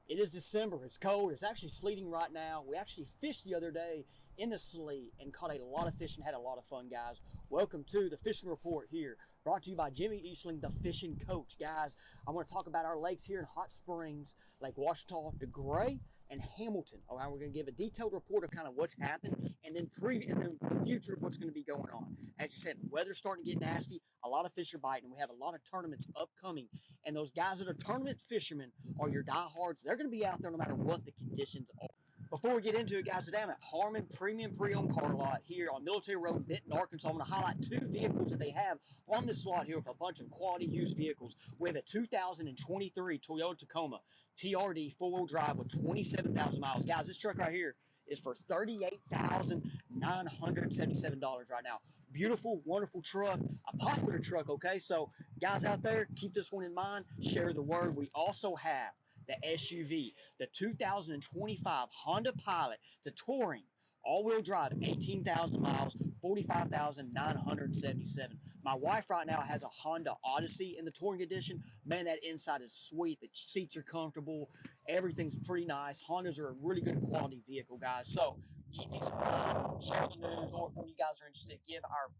It is December. It's cold. It's actually sleeting right now. We actually fished the other day in the sleet and caught a lot of fish and had a lot of fun, guys. Welcome to the Fishing Report here, brought to you by Jimmy Eastling, the fishing coach. Guys, I want to talk about our lakes here in Hot Springs, Lake Ouachita, Degray, and Hamilton. All right, we're going to give a detailed report of kind of what's happened and then the future of what's going to be going on. As you said, weather's starting to get nasty. A lot of fish are biting. We have a lot of tournaments upcoming, and those guys that are tournament fishermen are your diehards. They're going to be out there no matter what the conditions are. Before we get into it, guys, today I'm at Harmon Premium Pre-Owned Car Lot here on Military Road, Benton, Arkansas. I'm going to highlight two vehicles that they have on this lot here with a bunch of quality used vehicles. We have a 2023 Toyota Tacoma TRD four-wheel drive with 27,000 miles. Guys, this truck right here is for $38,977 right now. Beautiful, wonderful truck, a popular truck, okay? So, guys out there, keep this one in mind. Share the word. We also have the SUV, the 2025 Honda Pilot to Touring, all-wheel drive, 18,000 miles, 45,977. My wife right now has a Honda Odyssey in the Touring Edition. Man, that inside is sweet. The seats are comfortable. Everything's pretty nice. Hondas are a really good quality vehicle, guys. So keep these in mind. Share the news, or if one of you guys are interested, give our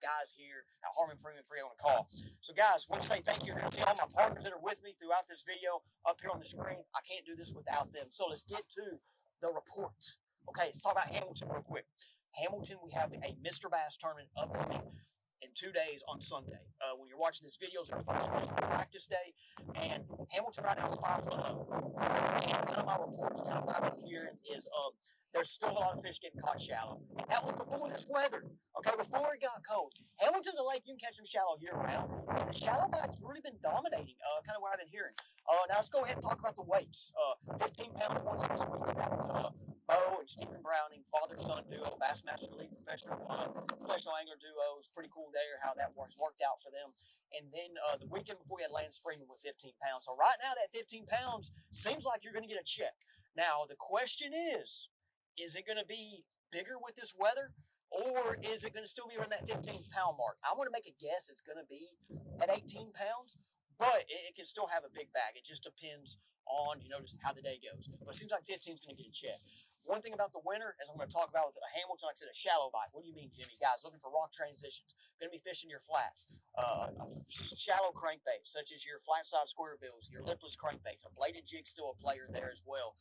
guys here at Harmon Premium Pre-Owned a call. So, guys, I want to say thank you. You're going to see all my partners that are with me throughout this video up here on the screen. I can't do this without them. So let's get to the report. Okay, let's talk about Hamilton real quick. Hamilton, we have a Mr. Bass tournament upcoming in 2 days on Sunday. When you're watching this video, it's our first official practice day, and Hamilton right now is 5 foot low. And kind of my reports, kind of what I've been hearing is there's still a lot of fish getting caught shallow, and that was before this weather. Okay, before it got cold. Hamilton's a lake you can catch them shallow year round, and the shallow bite's really been dominating. Kind of what I've been hearing. Now let's go ahead and talk about the weights. 15 pounds one last week, and that was Bo and Stephen Browning, father-son duo, Bassmaster League professional angler duo. It's pretty cool there how that worked out for them. And then the weekend before, we had Lance Freeman with 15 pounds. So right now, that 15 pounds seems like you're going to get a check. Now, the question is it going to be bigger with this weather, or is it going to still be around that 15-pound mark? I want to make a guess it's going to be at 18 pounds, but it can still have a big bag. It just depends on, just how the day goes. But it seems like 15 is going to get a check. One thing about the winter, as I'm going to talk about with Hamilton, like I said, a shallow bite. What do you mean, Jimmy? Guys, looking for rock transitions. Going to be fishing your flats. Shallow crankbaits, such as your flat-side square bills, your lipless crankbaits. A bladed jig still a player there as well.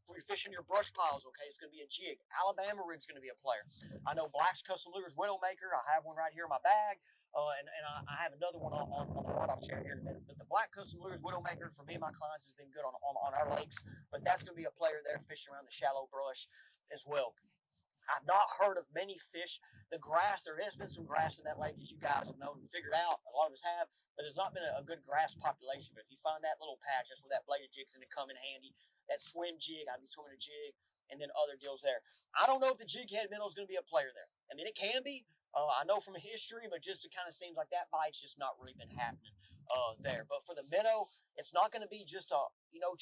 For your fishing your brush piles, okay, it's going to be a jig. Alabama rig's going to be a player. I know Black's Custom Lures Widowmaker. I have one right here in my bag. And I have another one on the rod I'll share here in a minute. But the Black Custom Lures Widowmaker for me and my clients has been good on our lakes. But that's going to be a player there fishing around the shallow brush as well. I've not heard of many fish. The grass, there has been some grass in that lake, as you guys have known and figured out. A lot of us have. But there's not been a good grass population. But if you find that little patch, that's where that bladed jig's going to come in handy. That swim jig, I'd be swimming a jig, and then other deals there. I don't know if the jig head minnow is going to be a player there. I mean, it can be. I know from history, but just it kind of seems like that bite's just not really been happening there. But for the minnow, it's not going to be just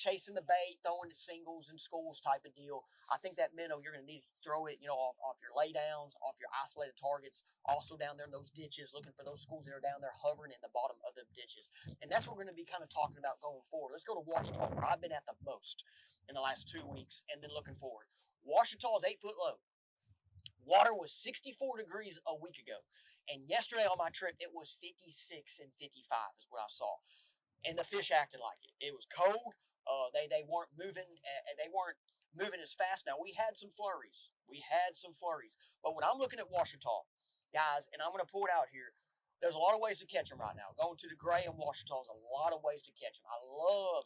chasing the bait, throwing it singles and schools type of deal. I think that minnow, you're going to need to throw it, off your laydowns, off your isolated targets, also down there in those ditches, looking for those schools that are down there hovering in the bottom of the ditches. And that's what we're going to be kind of talking about going forward. Let's go to Ouachita, where I've been at the most in the last 2 weeks, and then looking forward. Ouachita is 8 foot low. Water was 64 degrees a week ago. And yesterday on my trip, it was 56 and 55 is what I saw. And the fish acted like it. It was cold. They weren't moving. They weren't moving as fast. Now, we had some flurries. But when I'm looking at Ouachita, guys, and I'm going to pull it out here, there's a lot of ways to catch them right now. Going to Degray and Ouachita is a lot of ways to catch them. I love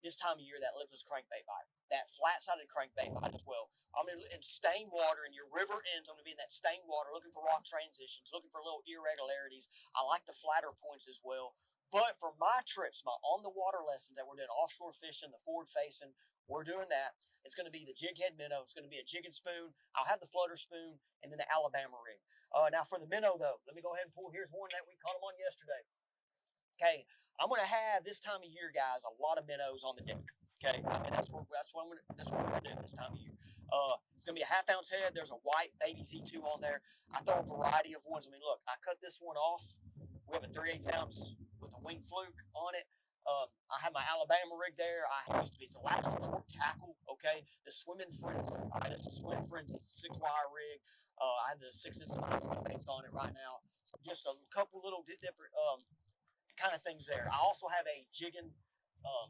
this time of year that lipless crankbait bite. That flat-sided crankbait bite as well. I'm in stained water, in your river ends. I'm going to be in that stained water, looking for rock transitions, looking for little irregularities. I like the flatter points as well. But for my trips, my on-the-water lessons that we're doing, offshore fishing, the forward-facing, we're doing that. It's going to be the jig head minnow. It's going to be a jig and spoon. I'll have the flutter spoon, and then the Alabama rig. Now for the minnow, though, let me go ahead and pull. Here's one that we caught them on yesterday. Okay, I'm going to have, this time of year, guys, a lot of minnows on the deck. Okay, I mean, that's what we're going to do this time of year. It's going to be a half-ounce head. There's a white baby C2 on there. I throw a variety of ones. I mean, look, I cut this one off. We have a 3/8 ounce with a wing fluke on it. I have my Alabama rig there. I used to be some last resort tackle. Okay, the swimming frenzy. All right, that's a swimming frenzy. It's a 6-wire rig. I have the 6-inch baits on it right now. So just a couple little different kind of things there. I also have a jigging.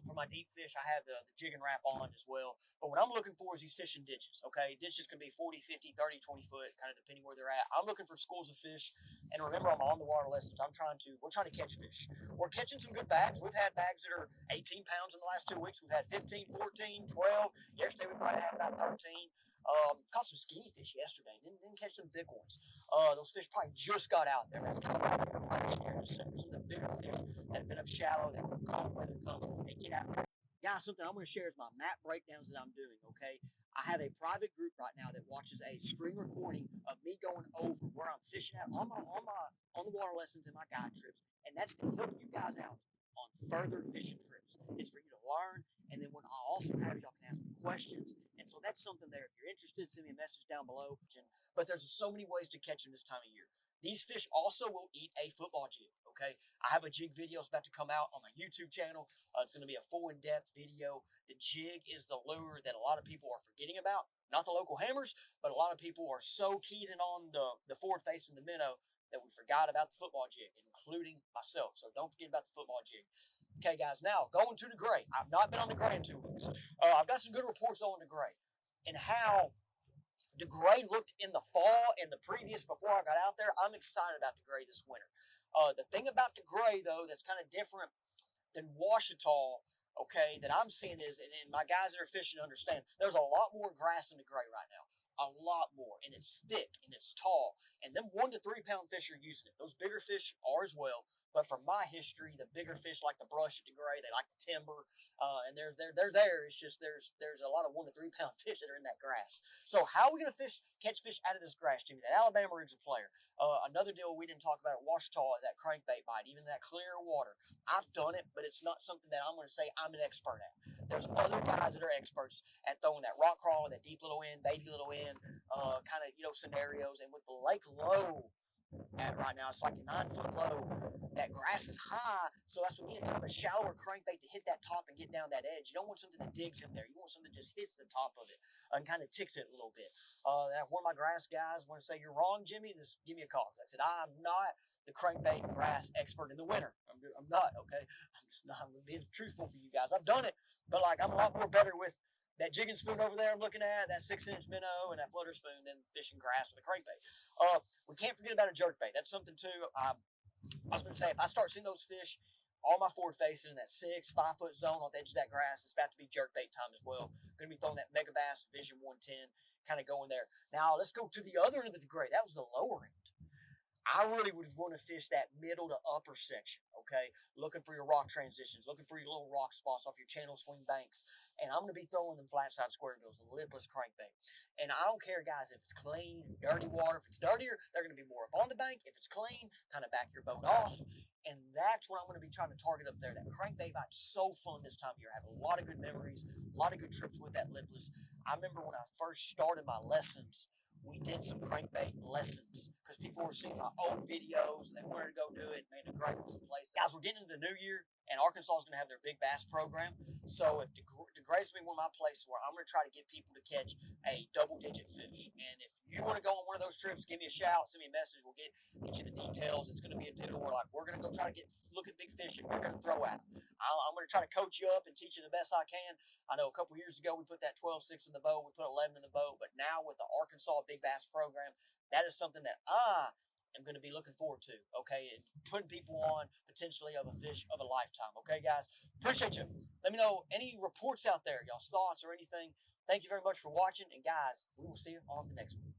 For my deep fish, I have the jigging wrap on as well. But what I'm looking for is these fishing ditches, okay? Ditches can be 40, 50, 30, 20 foot, kind of depending where they're at. I'm looking for schools of fish. And remember, I'm on the water lessons. We're trying to catch fish. We're catching some good bags. We've had bags that are 18 pounds in the last 2 weeks. We've had 15, 14, 12. Yesterday, we probably had about 13. Caught some skinny fish yesterday. Didn't catch some thick ones. Those fish probably just got out there. That's kind of what happened last year in December. Some of the bigger fish that have been up shallow, that cold weather comes, they get out there. Guys, something I'm going to share is my map breakdowns that I'm doing, okay? I have a private group right now that watches a screen recording of me going over where I'm fishing at on the water lessons and my guide trips. And that's to help you guys out on further fishing trips. It's for you to learn. And then when I also have, y'all can ask me questions. And so that's something there. If you're interested, send me a message down below. But there's so many ways to catch them this time of year. These fish also will eat a football jig, okay? I have a jig video that's about to come out on my YouTube channel. It's going to be a full in-depth video. The jig is the lure that a lot of people are forgetting about. Not the local hammers, but a lot of people are so keyed in on the forward face and the minnow that we forgot about the football jig, including myself. So don't forget about the football jig. Okay, guys, now going to Degray. I've not been on Degray in 2 weeks. I've got some good reports on Degray and how Degray looked in the fall and the previous before I got out there. I'm excited about Degray this winter. The thing about Degray, though, that's kind of different than Ouachita, okay, that I'm seeing is, and my guys that are fishing understand, there's a lot more grass in Degray right now. A lot more. And it's thick and it's tall. And them 1 to 3 pound fish are using it. Those bigger fish are as well. But from my history, the bigger fish like the brush at Degray, they like the timber, and they're there. It's just there's a lot of 1 to 3 pound fish that are in that grass. So how are we gonna catch fish out of this grass, Jimmy? That Alabama rig's a player. Another deal we didn't talk about at Ouachita is that crankbait bite, even that clear water. I've done it, but it's not something that I'm gonna say I'm an expert at. There's other guys that are experts at throwing that rock crawler, that deep little end, baby little end, kind of scenarios. And with the lake low at right now, it's like a 9 foot low. That grass is high, so that's when you need kind of a shallower crankbait to hit that top and get down that edge. You don't want something that digs in there. You want something that just hits the top of it and kind of ticks it a little bit. If one of my grass guys want to say you're wrong, Jimmy, just give me a call. That's it. I'm not the crankbait grass expert in the winter. I'm not, okay? I'm just not. I'm being truthful for you guys. I've done it, but like I'm a lot more better with that jigging spoon over there I'm looking at, that 6-inch minnow, and that flutter spoon than fishing grass with a crankbait. We can't forget about a jerkbait. That's something too. I was going to say, if I start seeing those fish on my forward facing in that 5 foot zone on the edge of that grass, it's about to be jerkbait time as well. Going to be throwing that Mega Bass Vision 110, kind of going there. Now, let's go to the other end of the Degray. That was the lower end. I really would want to fish that middle to upper section, okay? Looking for your rock transitions, looking for your little rock spots off your channel swing banks. And I'm going to be throwing them flat side square bills, a lipless crankbait. And I don't care, guys, if it's clean, dirty water. If it's dirtier, they're going to be more up on the bank. If it's clean, kind of back your boat off. And that's what I'm going to be trying to target up there. That crankbait bite's so fun this time of year. I have a lot of good memories, a lot of good trips with that lipless. I remember when I first started my lessons, we did some crankbait lessons because people were seeing my old videos and they wanted to go do it. Man, Degray was a place. Guys, we're getting into the new year and Arkansas is going to have their big bass program. So if Degray's going to be one of my places where I'm going to try to get people to catch a double-digit fish. And if you want to go on one of those trips, give me a shout, send me a message. We'll get you the details. It's going to be a deal where we're going to go try to look at big fish and we're going to throw out. I'm going to try to coach you up and teach you the best I can. I know a couple years ago we put that 12-6 in the boat, we put 11 in the boat, but now with the Arkansas Big Bass program, that is something that I am going to be looking forward to, okay, and putting people on potentially of a fish of a lifetime, okay, guys? Appreciate you. Let me know any reports out there, y'all's thoughts or anything. Thank you very much for watching, and guys, we will see you on the next one.